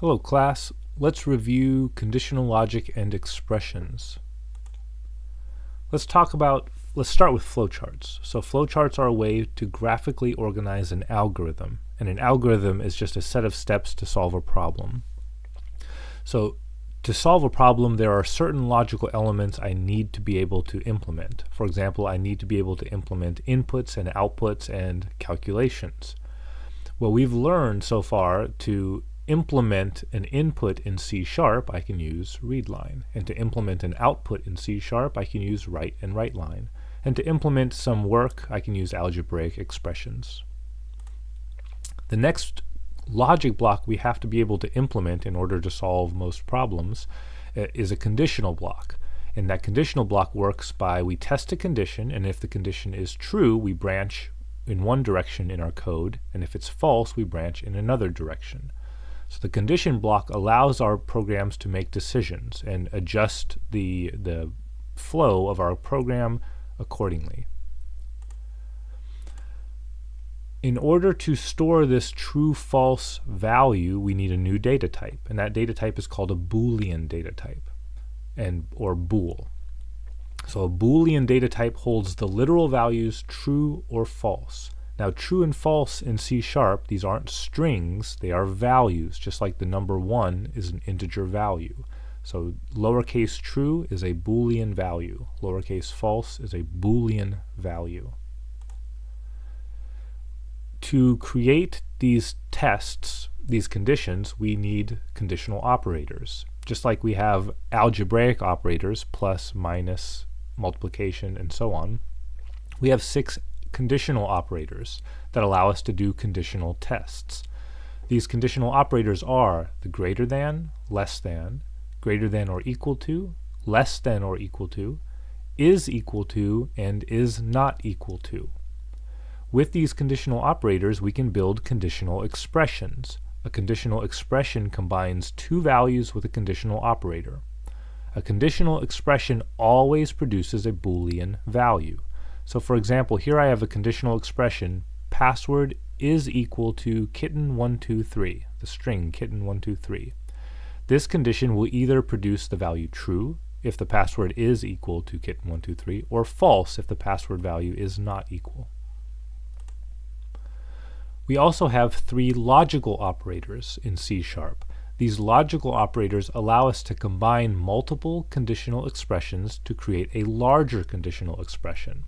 Hello class, let's review conditional logic and expressions. Let's start with flowcharts. So flowcharts are a way to graphically organize an algorithm, and an algorithm is just a set of steps to solve a problem. So to solve a problem, there are certain logical elements I need to be able to implement. For example, I need to be able to implement inputs and outputs and calculations. Well, we've learned so far to implement an input in C#, I can use readline. And to implement an output in C#, I can use write and writeline. And to implement some work, I can use algebraic expressions. The next logic block we have to be able to implement in order to solve most problems is a conditional block. And that conditional block works by we test a condition, and if the condition is true, we branch in one direction in our code, and if it's false, we branch in another direction. So the condition block allows our programs to make decisions and adjust the flow of our program accordingly. In order to store this true-false value, we need a new data type, and that data type is called a Boolean data type, or bool. So a Boolean data type holds the literal values true or false. Now, true and false in C#, these aren't strings, they are values, just like the number 1 is an integer value. So lowercase true is a Boolean value. Lowercase false is a Boolean value. To create these tests, these conditions, we need conditional operators. Just like we have algebraic operators, plus, minus, multiplication, and so on, we have 6 conditional operators that allow us to do conditional tests. These conditional operators are the greater than, less than, greater than or equal to, less than or equal to, is equal to, and is not equal to. With these conditional operators, we can build conditional expressions. A conditional expression combines two values with a conditional operator. A conditional expression always produces a Boolean value. So for example, here I have a conditional expression, password is equal to kitten123, the string kitten123. This condition will either produce the value true if the password is equal to kitten123, or false if the password value is not equal. We also have 3 logical operators in C#. These logical operators allow us to combine multiple conditional expressions to create a larger conditional expression.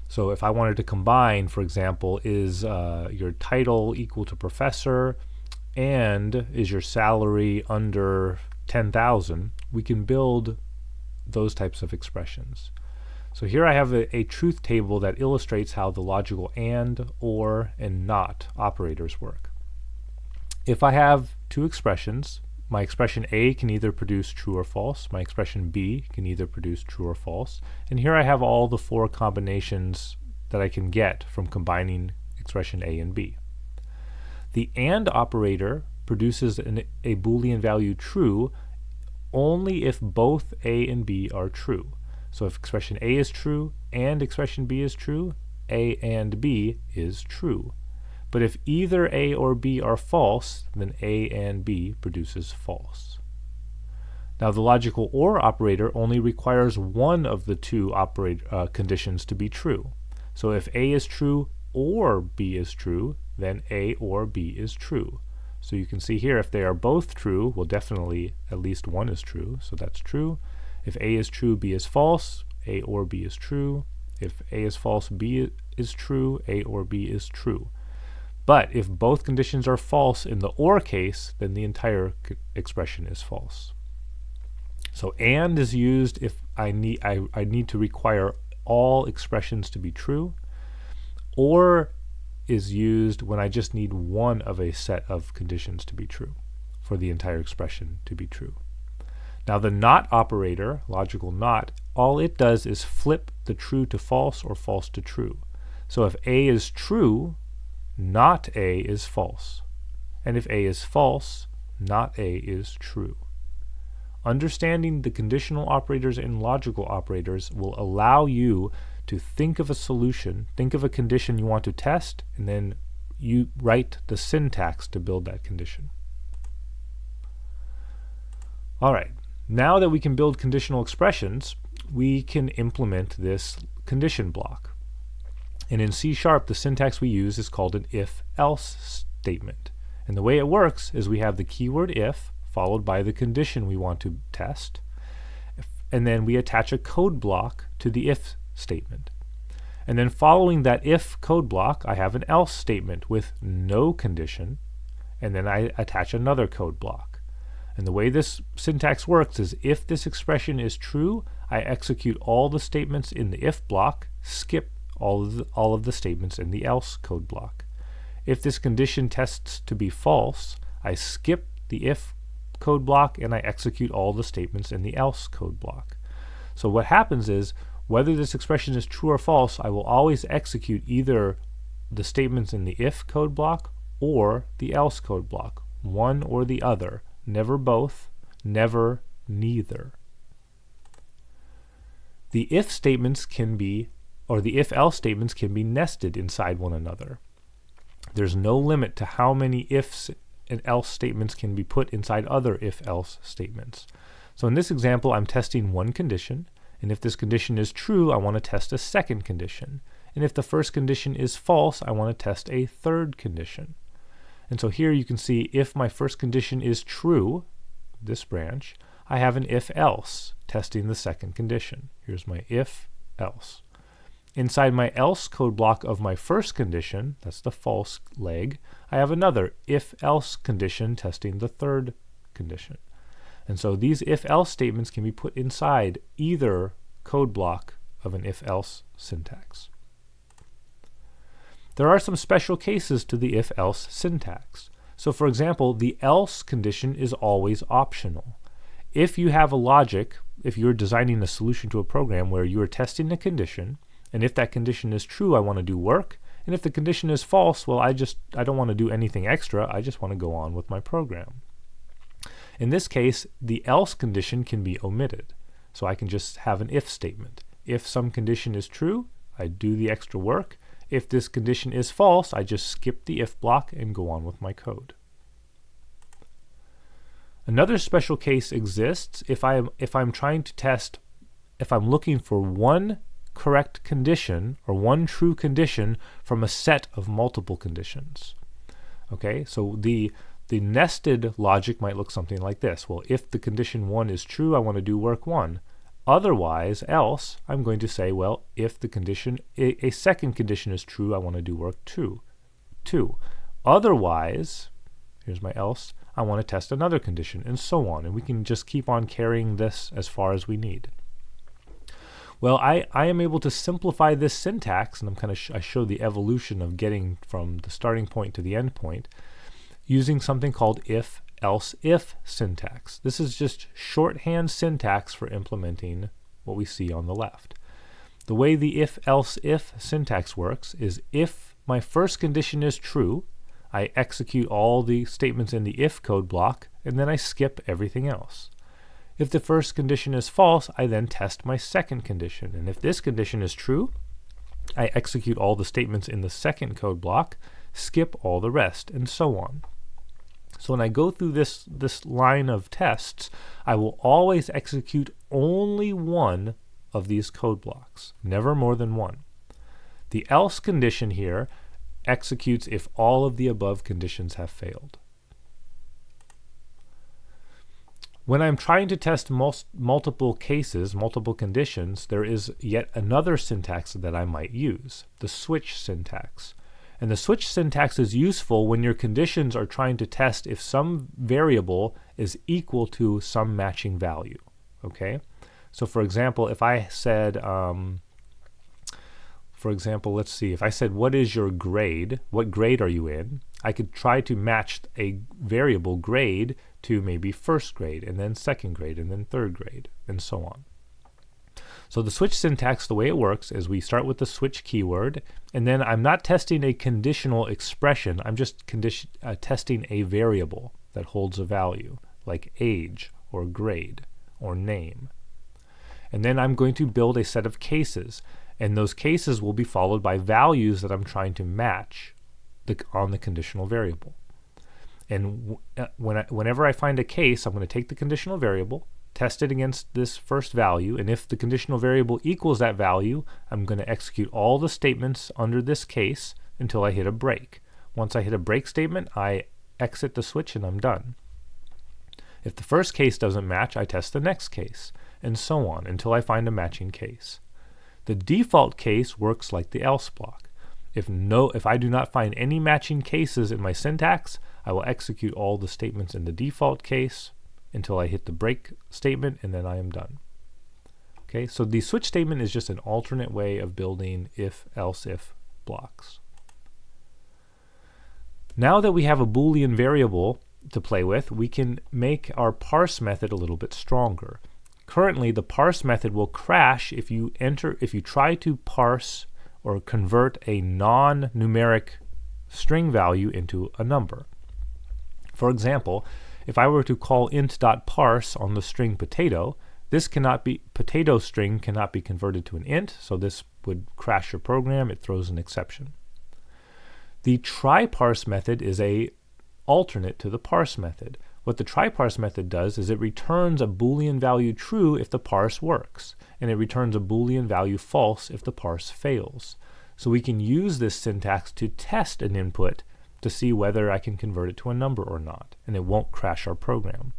So if I wanted to combine, for example, is your title equal to professor and is your salary under 10,000, we can build those types of expressions. So here I have a truth table that illustrates how the logical and, or, and not operators work. If I have 2 expressions, my expression A can either produce true or false, my expression B can either produce true or false, and here I have all the 4 combinations that I can get from combining expression A and B. The AND operator produces a Boolean value true only if both A and B are true. So if expression A is true and expression B is true, A and B is true. But if either A or B are false, then A and B produces false. Now the logical OR operator only requires one of the 2 conditions to be true. So if A is true or B is true, then A or B is true. So you can see here if they are both true, well definitely at least one is true, so that's true. If A is true, B is false, A or B is true. If A is false, B is true, A or B is true. But if both conditions are false in the OR case, then the entire expression is false. So AND is used if I need to require all expressions to be true. OR is used when I just need one of a set of conditions to be true for the entire expression to be true. Now the NOT operator, logical NOT, all it does is flip the true to false or false to true. So if A is true, not A is false. And if A is false, not A is true. Understanding the conditional operators and logical operators will allow you to think of a solution, think of a condition you want to test, and then you write the syntax to build that condition. All right, now that we can build conditional expressions, we can implement this condition block. And in C#, the syntax we use is called an if-else statement. And the way it works is we have the keyword if followed by the condition we want to test, and then we attach a code block to the if statement. And then following that if code block, I have an else statement with no condition, and then I attach another code block. And the way this syntax works is if this expression is true, I execute all the statements in the if block, skip all of the statements in the else code block. If this condition tests to be false, I skip the if code block and I execute all the statements in the else code block. So what happens is, whether this expression is true or false, I will always execute either the statements in the if code block or the else code block, one or the other, never both, never neither. The if statements can be, or the if-else statements can be nested inside one another. There's no limit to how many ifs and else statements can be put inside other if-else statements. So in this example, I'm testing one condition, and if this condition is true, I want to test a second condition. And if the first condition is false, I want to test a third condition. And so here you can see if my first condition is true, this branch, I have an if-else testing the second condition. Here's my if-else. Inside my else code block of my first condition, that's the false leg, I have another if-else condition testing the third condition. And so these if-else statements can be put inside either code block of an if-else syntax. There are some special cases to the if-else syntax. So for example, the else condition is always optional. If you have a logic, if you're designing a solution to a program where you are testing a condition, and if that condition is true, I want to do work, and if the condition is false, well, I don't want to do anything extra, I just want to go on with my program. In this case, the else condition can be omitted. So I can just have an if statement. If some condition is true, I do the extra work. If this condition is false, I just skip the if block and go on with my code. Another special case exists if I'm trying to test, if I'm looking for one correct condition or one true condition from a set of multiple conditions. Okay, so the nested logic might look something like this. Well, if the condition 1 is true, I want to do work 1. Otherwise, else, I'm going to say, well, if the condition, a second condition is true, I want to do work 2. Otherwise, here's my else, I want to test another condition, and so on. And we can just keep on carrying this as far as we need. Well, I am able to simplify this syntax, and I show the evolution of getting from the starting point to the end point using something called if-else-if syntax. This is just shorthand syntax for implementing what we see on the left. The way the if-else-if syntax works is if my first condition is true, I execute all the statements in the if code block, and then I skip everything else. If the first condition is false, I then test my second condition. And if this condition is true, I execute all the statements in the second code block, skip all the rest, and so on. So when I go through this line of tests, I will always execute only one of these code blocks, never more than one. The else condition here executes if all of the above conditions have failed. When I'm trying to test multiple cases, multiple conditions, there is yet another syntax that I might use, the switch syntax. And the switch syntax is useful when your conditions are trying to test if some variable is equal to some matching value. Okay? So for example, if I said, let's see, if I said, what is your grade? What grade are you in? I could try to match a variable grade to maybe first grade, and then second grade, and then third grade, and so on. So the switch syntax, the way it works is we start with the switch keyword, and then I'm not testing a conditional expression, I'm just testing a variable that holds a value, like age, or grade, or name. And then I'm going to build a set of cases, and those cases will be followed by values that I'm trying to match on the conditional variable. And whenever I find a case, I'm going to take the conditional variable, test it against this first value, and if the conditional variable equals that value, I'm going to execute all the statements under this case until I hit a break. Once I hit a break statement, I exit the switch and I'm done. If the first case doesn't match, I test the next case, and so on until I find a matching case. The default case works like the else block. If I do not find any matching cases in my syntax, I will execute all the statements in the default case until I hit the break statement, and then I am done. Okay, so the switch statement is just an alternate way of building if-else-if blocks. Now that we have a Boolean variable to play with, we can make our parse method a little bit stronger. Currently, the parse method will crash if you try to parse or convert a non-numeric string value into a number. For example, if I were to call int.parse on the string potato, potato string cannot be converted to an int, so this would crash your program. It throws an exception. The TryParse method is a alternate to the parse method. What the TryParse method does is it returns a Boolean value true if the parse works, and it returns a Boolean value false if the parse fails. So we can use this syntax to test an input to see whether I can convert it to a number or not, and it won't crash our program.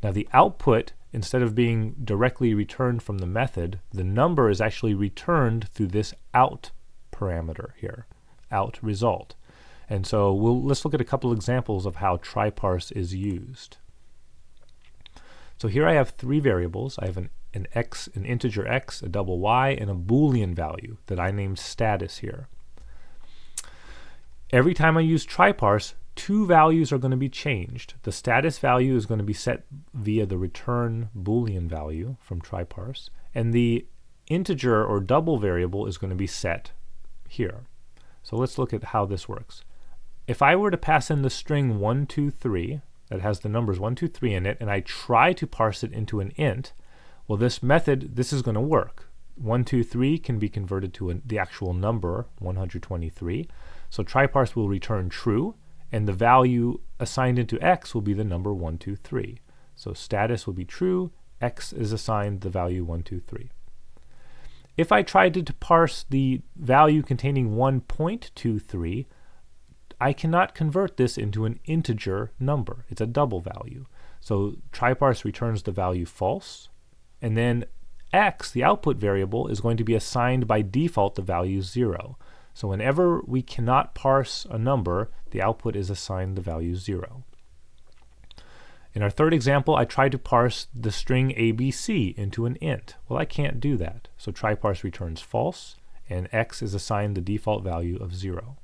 Now the output, instead of being directly returned from the method, the number is actually returned through this out parameter here, out result. And so let's look at a couple examples of how TryParse is used. So here I have three variables. I have an integer x, a double y, and a Boolean value that I named status here. Every time I use TryParse, two values are going to be changed. The status value is going to be set via the return Boolean value from TryParse, and the integer or double variable is going to be set here. So let's look at how this works. If I were to pass in the string 123 that has the numbers 1, 2, 3 in it, and I try to parse it into an int, well, this is going to work. 1, 2, 3 can be converted to the actual number 123. So TryParse will return true, and the value assigned into x will be the number 1, 2, 3. So status will be true, x is assigned the value 1, 2, 3. If I tried to parse the value containing 1.23, I cannot convert this into an integer number. It's a double value. So TryParse returns the value false, and then x, the output variable, is going to be assigned by default the value 0. So whenever we cannot parse a number, the output is assigned the value 0. In our third example, I tried to parse the string ABC into an int. Well, I can't do that. So TryParse returns false, and x is assigned the default value of 0.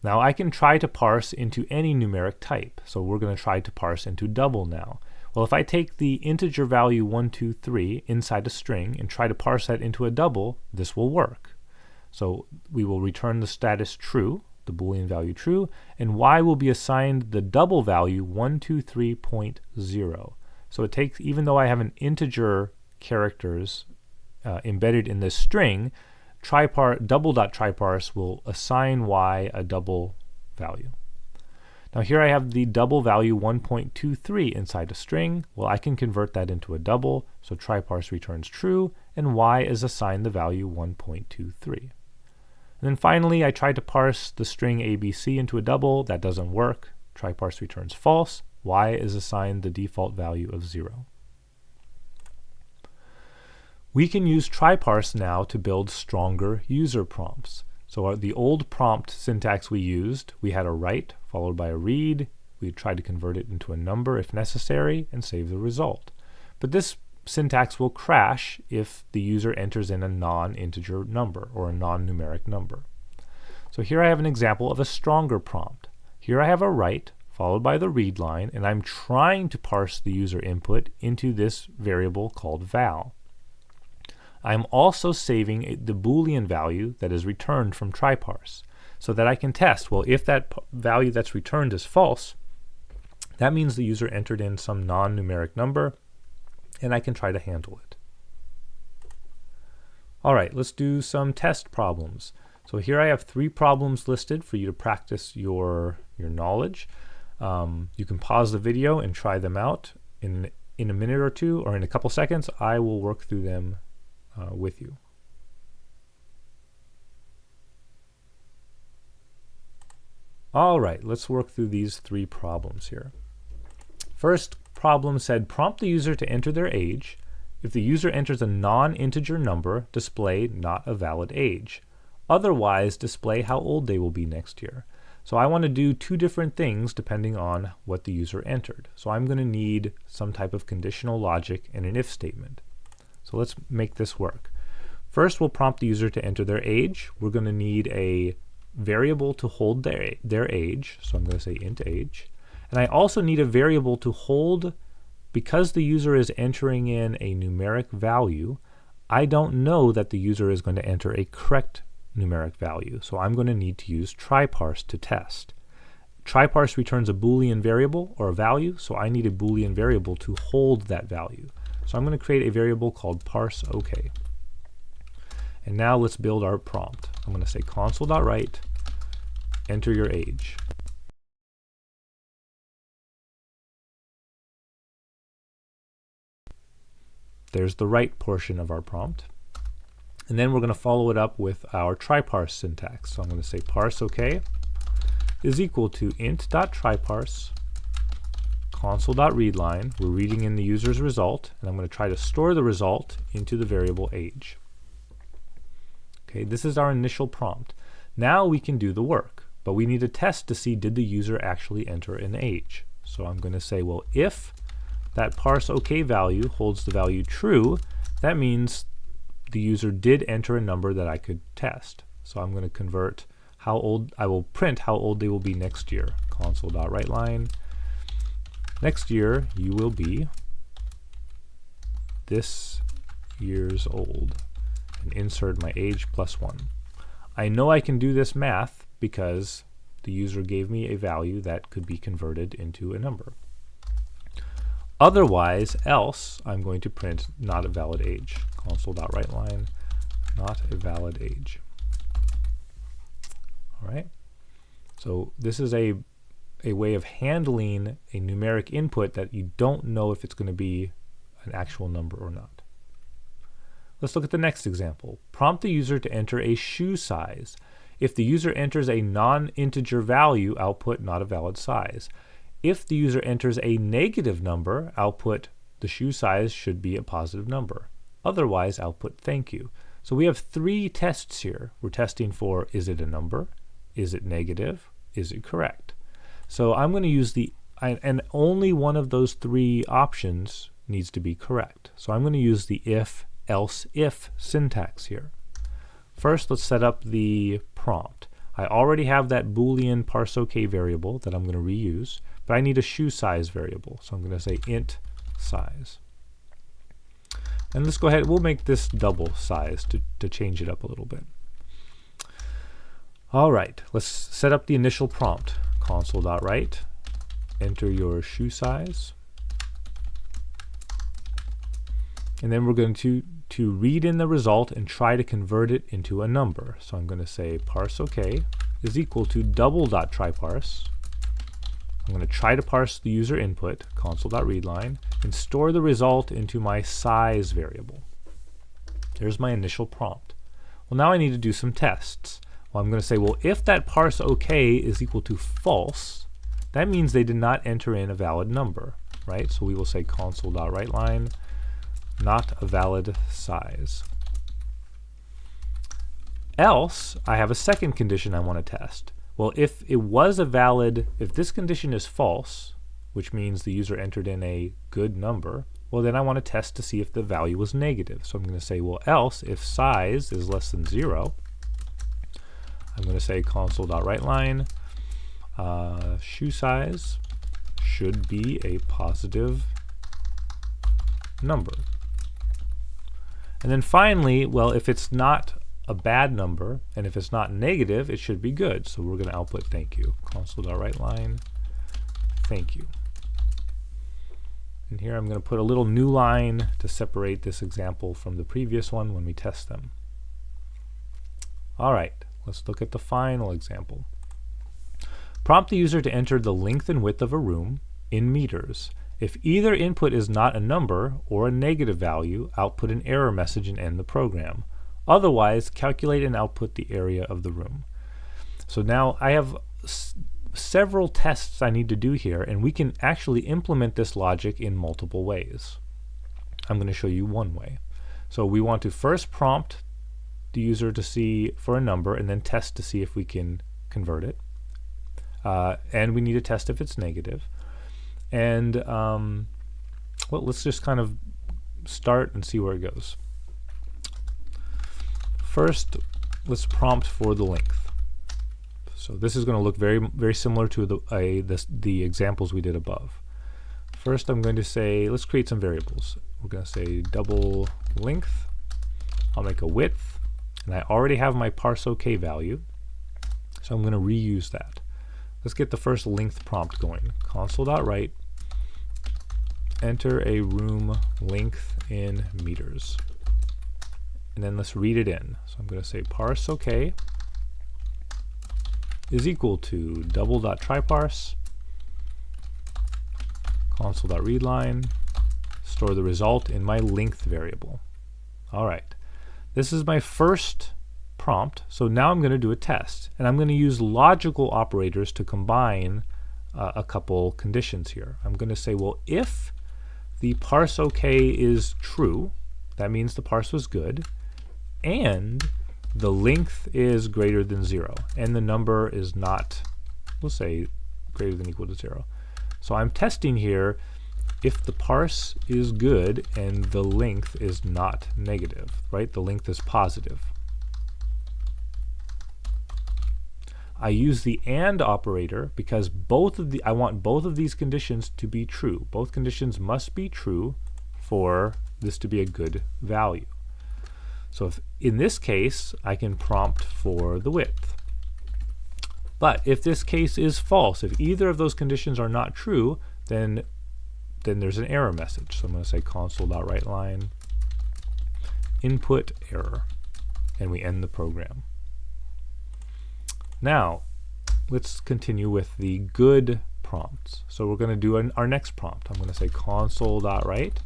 Now I can try to parse into any numeric type. So we're going to try to parse into double now. Well, if I take the integer value 1, 2, 3 inside a string and try to parse that into a double, this will work. So we will return the status true, the Boolean value true, and y will be assigned the double value 123.0. So it takes, even though I have an integer characters embedded in this string, double.TryParse will assign y a double value. Now here I have the double value 1.23 inside a string. Well, I can convert that into a double, so TryParse returns true, and y is assigned the value 1.23. And then finally, I tried to parse the string ABC into a double. That doesn't work. TryParse returns false. Y is assigned the default value of 0. We can use TryParse now to build stronger user prompts. So the old prompt syntax we used, we had a write followed by a read. We tried to convert it into a number if necessary and save the result. But this syntax will crash if the user enters in a non-integer number or a non-numeric number. So here I have an example of a stronger prompt. Here I have a write followed by the read line, and I'm trying to parse the user input into this variable called val. I'm also saving the Boolean value that is returned from TryParse so that I can test, well, if that value that's returned is false, that means the user entered in some non-numeric number, and I can try to handle it. All right, let's do some test problems. So here I have 3 problems listed for you to practice your knowledge. You can pause the video and try them out. In a minute or two, or in a couple seconds, I will work through them with you. All right, let's work through these 3 problems here. First problem said, prompt the user to enter their age. If the user enters a non-integer number, display not a valid age. Otherwise, display how old they will be next year. So I want to do 2 different things depending on what the user entered. So I'm going to need some type of conditional logic and an if statement. So let's make this work. First, we'll prompt the user to enter their age. We're going to need a variable to hold their age. So I'm going to say int age. And I also need a variable to hold, because the user is entering in a numeric value, I don't know that the user is going to enter a correct numeric value. So I'm going to need to use TryParse to test. TryParse returns a Boolean variable or a value, so I need a Boolean variable to hold that value. So I'm going to create a variable called parse OK. And now let's build our prompt. I'm going to say console.write, enter your age. There's the right portion of our prompt. And then we're going to follow it up with our TryParse syntax. So I'm going to say parse OK is equal to int.tryparse console.readline. We're reading in the user's result, and I'm going to try to store the result into the variable age. Okay, this is our initial prompt. Now we can do the work, but we need a test to see did the user actually enter an age. So I'm going to say, well, if that parse OK value holds the value true, that means the user did enter a number that I could test. So I'm going to convert how old, I will print how old they will be next year. Console.writeline. Next year you will be this years old, and insert my age +1. I know I can do this math because the user gave me a value that could be converted into a number. Otherwise, else, I'm going to print not a valid age. Console.writeline, not a valid age. All right. So this is a way of handling a numeric input that you don't know if it's going to be an actual number or not. Let's look at the next example. Prompt the user to enter a shoe size. If the user enters a non-integer value, output not a valid size. If the user enters a negative number, output the shoe size should be a positive number. Otherwise, output thank you. So we have 3 tests here. We're testing for, is it a number? Is it negative? Is it correct? So I'm going to use and only one of those 3 options needs to be correct. So I'm going to use the if, else, if syntax here. First, let's set up the prompt. I already have that Boolean parse OK variable that I'm going to reuse, but I need a shoe size variable. So I'm going to say int size. And let's go ahead, we'll make this double size to change it up a little bit. All right, let's set up the initial prompt. Console.write, enter your shoe size. And then we're going to read in the result and try to convert it into a number. So I'm going to say parse OK is equal to double.tryparse. I'm going to try to parse the user input, console.readline, and store the result into my size variable. There's my initial prompt. Well, now I need to do some tests. Well, I'm going to say, well, if that parse OK is equal to false, that means they did not enter in a valid number, right? So we will say console.writeline, not a valid size. Else, I have a second condition I want to test. Well, if it was a valid, if this condition is false, which means the user entered in a good number, well, then I want to test to see if the value was negative. So I'm going to say, well, else, if size is less than 0, I'm going to say console.writeline, shoe size should be a positive number. And then finally, well, if it's not a bad number, and if it's not negative, it should be good. So we're going to output thank you. Console.writeline, thank you. And here I'm going to put a little new line to separate this example from the previous one when we test them. All right, Let's look at the final example. Prompt the user to enter the length and width of a room in meters. If either input is not a number or a negative value, output an error message and end the program. Otherwise, calculate and output the area of the room. So now I have several tests I need to do here, and we can actually implement this logic in multiple ways. I'm going to show you one way. So we want to first prompt the user to see for a number and then test to see if we can convert it. And we need to test if it's negative. And well, let's just kind of start and see where it goes. First, let's prompt for the length. So this is going to look very similar to the examples we did above. First, I'm going to say, let's create some variables. We're going to say double length. I'll make a width, and I already have my parse OK value, so I'm going to reuse that. Let's get the first length prompt going. Console.write, enter a room length in meters. And then let's read it in. So I'm going to say parse OK is equal to double.TryParse, console.readline, store the result in my length variable. All right, this is my first prompt, so now I'm going to do a test, and I'm going to use logical operators to combine a couple conditions here. I'm going to say, well, if the parse OK is true, that means the parse was good, and the length is greater than 0, and the number is not, we'll say, greater than or equal to 0. So I'm testing here if the parse is good and the length is not negative, right? The length is positive. I use the AND operator because I want both of these conditions to be true. Both conditions must be true for this to be a good value. So if in this case, I can prompt for the width. But if this case is false, if either of those conditions are not true, then there's an error message. So I'm going to say console.writeLine input error, and we end the program. Now, let's continue with the good prompts. So we're going to do our next prompt. I'm going to say console.write,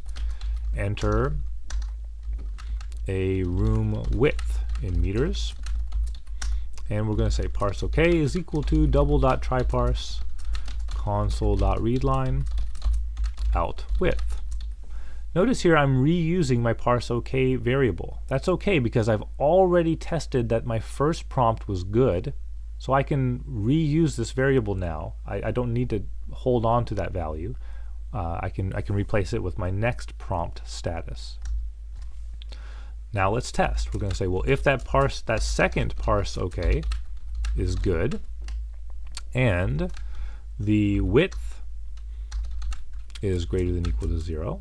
enter a room width in meters, and we're going to say parse OK is equal to double.TryParse, console.readline, out width. Notice here I'm reusing my parse OK variable. That's okay because I've already tested that my first prompt was good, so I can reuse this variable now. I don't need to hold on to that value. I can replace it with my next prompt status. Now let's test. We're going to say, well, if that second parse OK is good, and the width is greater than or equal to 0.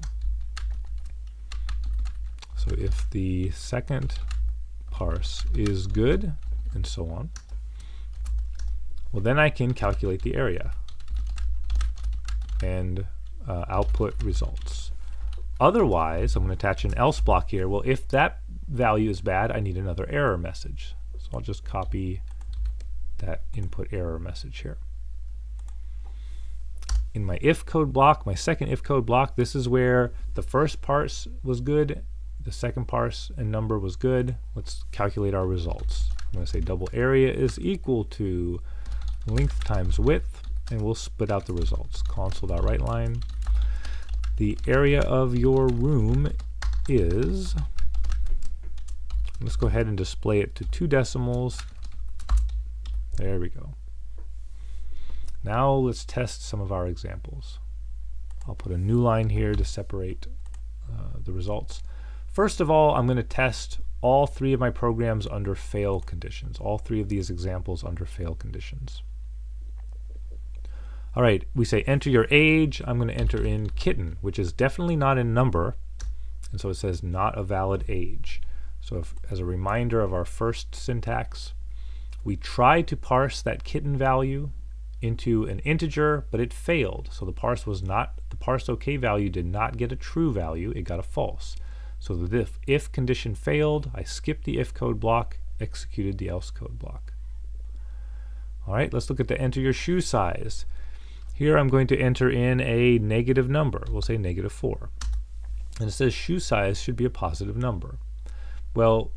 So if the second parse is good, and so on, well, then I can calculate the area and output results. Otherwise, I'm going to attach an else block here. Well, if that value is bad, I need another error message. So I'll just copy that input error message here. In my if code block, my second if code block, this is where the first parse was good, the second parse and number was good. Let's calculate our results. I'm going to say double area is equal to length times width, and we'll spit out the results. Console.writeLine. The area of your room is, let's go ahead and display it to 2 decimals. There we go. Now let's test some of our examples. I'll put a new line here to separate the results. First of all, I'm going to test all 3 of my programs under fail conditions, all 3 of these examples under fail conditions. All right, we say enter your age. I'm going to enter in kitten, which is definitely not a number, and so it says not a valid age. So as a reminder of our first syntax, we tried to parse that kitten value into an integer, but it failed. So the parse OK value did not get a true value, it got a false. So the if condition failed, I skipped the if code block executed the else code block. All right, let's look at the enter your shoe size. Here I'm going to enter in a negative number. We'll say -4. And it says shoe size should be a positive number. Well,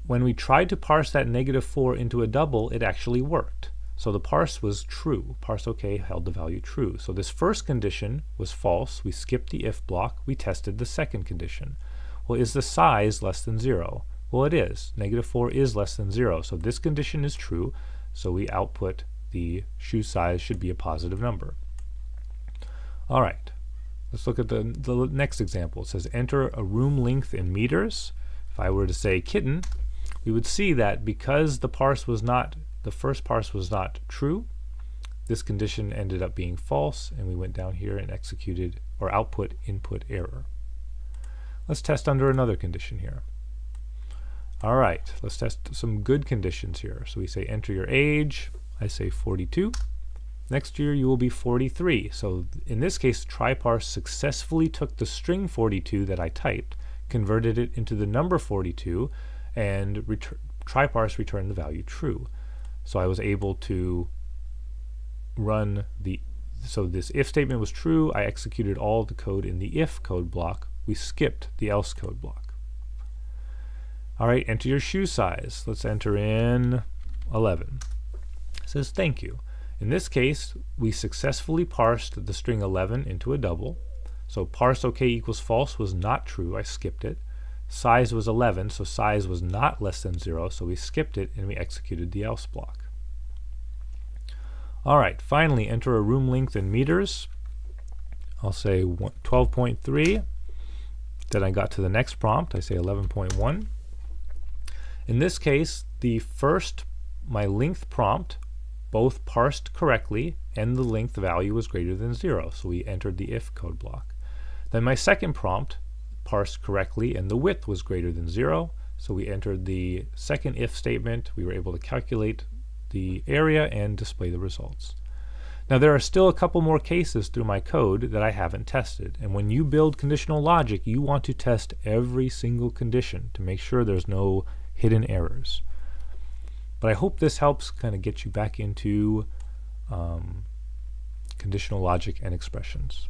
when we tried to parse that -4 into a double, it actually worked. So the parse was true. Parse OK held the value true. So this first condition was false. We skipped the if block. We tested the second condition. Well, is the size less than 0? Well, it is. -4 is less than 0. So this condition is true. So we output the shoe size should be a positive number. All right. Let's look at the next example. It says enter a room length in meters. If I were to say kitten, we would see that because the first parse was not true, this condition ended up being false, and we went down here and executed or output input error. Let's test under another condition here. All right, let's test some good conditions here. So we say enter your age. I say 42. Next year you will be 43. So in this case, TryParse successfully took the string 42 that I typed, converted it into the number 42, and TryParse returned the value true. So I was able to run so this if statement was true. I executed all the code in the if code block. We skipped the else code block. All right, enter your shoe size. Let's enter in 11. It says thank you. In this case, we successfully parsed the string 11 into a double. So parse OK equals false was not true. I skipped it. Size was 11, so size was not less than 0, so we skipped it and we executed the else block. All right, finally enter a room length in meters. I'll say 12.3. Then I got to the next prompt. I say 11.1. In this case, my length prompt both parsed correctly and the length value was greater than 0, so we entered the if code block. Then my second prompt parsed correctly and the width was greater than 0, so we entered the second if statement. We were able to calculate the area and display the results. Now there are still a couple more cases through my code that I haven't tested, and when you build conditional logic, you want to test every single condition to make sure there's no hidden errors. But I hope this helps kind of get you back into conditional logic and expressions.